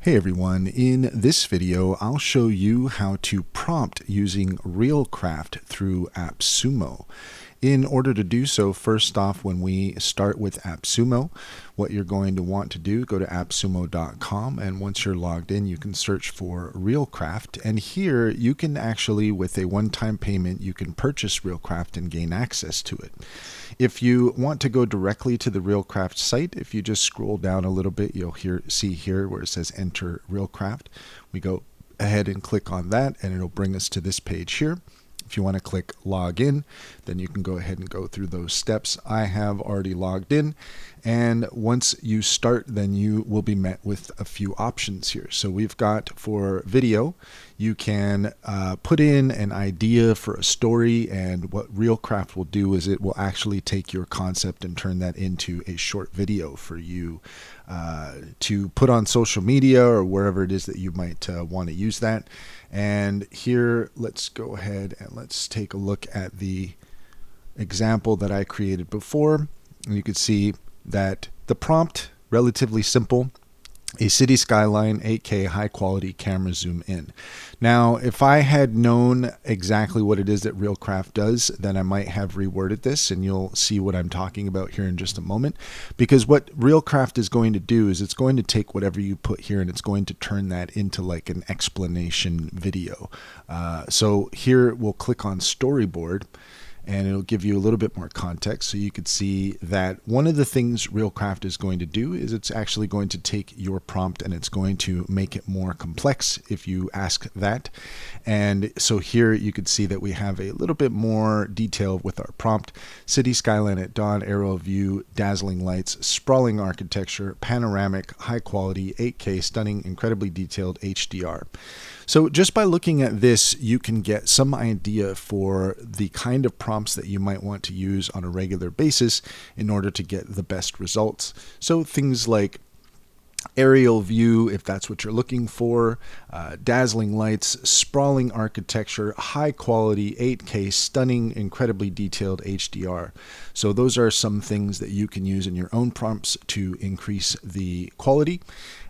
Hey everyone, in this video I'll show you how to prompt using RealCraft through Appsumo. In order to do so, first off, when we start with Appsumo, what you're going to want to do, go to appsumo.com, and once you're logged in, you can search for RealCraft, and here you can actually, with a one-time payment, you can purchase RealCraft and gain access to it. If you want to go directly to the RealCraft site, if you just scroll down a little bit, you'll see here where it says Enter RealCraft. We go ahead and click on that, and it'll bring us to this page here. If you want to click log in, then you can go ahead and go through those steps. I have already logged in, and once you start, then you will be met with a few options here. So we've got for video, you can put in an idea for a story, and what RealCraft will do is it will actually take your concept and turn that into a short video for you to put on social media or wherever it is that you might want to use that. And here, let's go ahead and let's take a look at the example that I created before. And you can see that the prompt, relatively simple, a city skyline, 8K, high quality camera zoom in. Now, if I had known exactly what it is that RealCraft does, then I might have reworded this, and you'll see what I'm talking about here in just a moment. Because what RealCraft is going to do is it's going to take whatever you put here and it's going to turn that into like an explanation video. So here we'll click on storyboard, and it'll give you a little bit more context, so you could see that one of the things RealCraft is going to do is it's actually going to take your prompt and it's going to make it more complex if you ask that. And so here you could see that we have a little bit more detail with our prompt: city skyline at dawn, aerial view, dazzling lights, sprawling architecture, panoramic, high quality, 8K, stunning, incredibly detailed, HDR. So just by looking at this, you can get some idea for the kind of prompts that you might want to use on a regular basis in order to get the best results. So things like aerial view, if that's what you're looking for, dazzling lights, sprawling architecture, high quality, 8K, stunning, incredibly detailed HDR. So those are some things that you can use in your own prompts to increase the quality.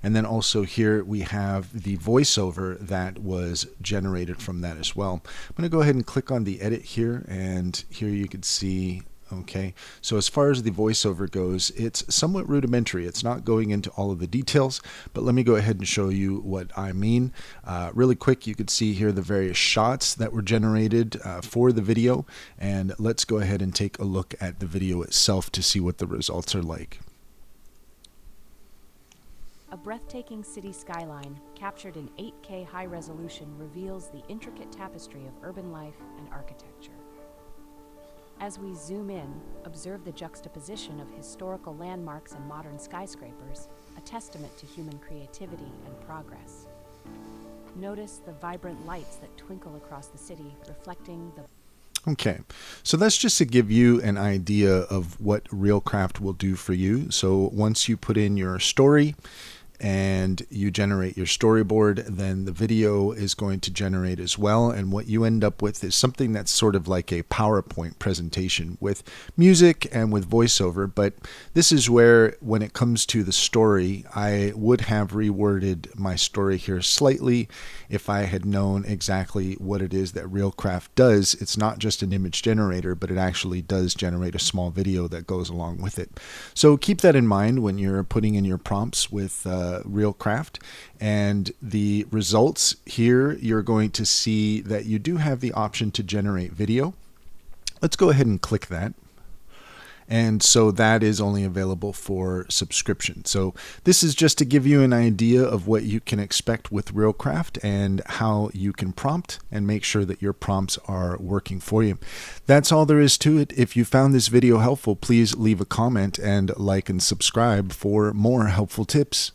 And then also here we have the voiceover that was generated from that as well. I'm going to go ahead and click on the edit here, and here you can see. Okay, so as far as the voiceover goes, it's somewhat rudimentary. It's not going into all of the details, but let me go ahead and show you what I mean. Really quick, you could see here the various shots that were generated for the video, and let's go ahead and take a look at the video itself to see what the results are like. A breathtaking city skyline captured in 8K high resolution reveals the intricate tapestry of urban life and architecture. As we zoom in, observe the juxtaposition of historical landmarks and modern skyscrapers, a testament to human creativity and progress. Notice the vibrant lights that twinkle across the city, reflecting the... Okay, so that's just to give you an idea of what RealCraft will do for you. So once you put in your story and you generate your storyboard, then the video is going to generate as well. And what you end up with is something that's sort of like a PowerPoint presentation with music and with voiceover. But this is where, when it comes to the story, I would have reworded my story here slightly if I had known exactly what it is that RealCraft does. It's not just an image generator, but it actually does generate a small video that goes along with it. So keep that in mind when you're putting in your prompts with RealCraft. And the results here, you're going to see that you do have the option to generate video. Let's go ahead and click that. And so that is only available for subscription. So this is just to give you an idea of what you can expect with RealCraft and how you can prompt and make sure that your prompts are working for you. That's all there is to it. If you found this video helpful, please leave a comment and like and subscribe for more helpful tips.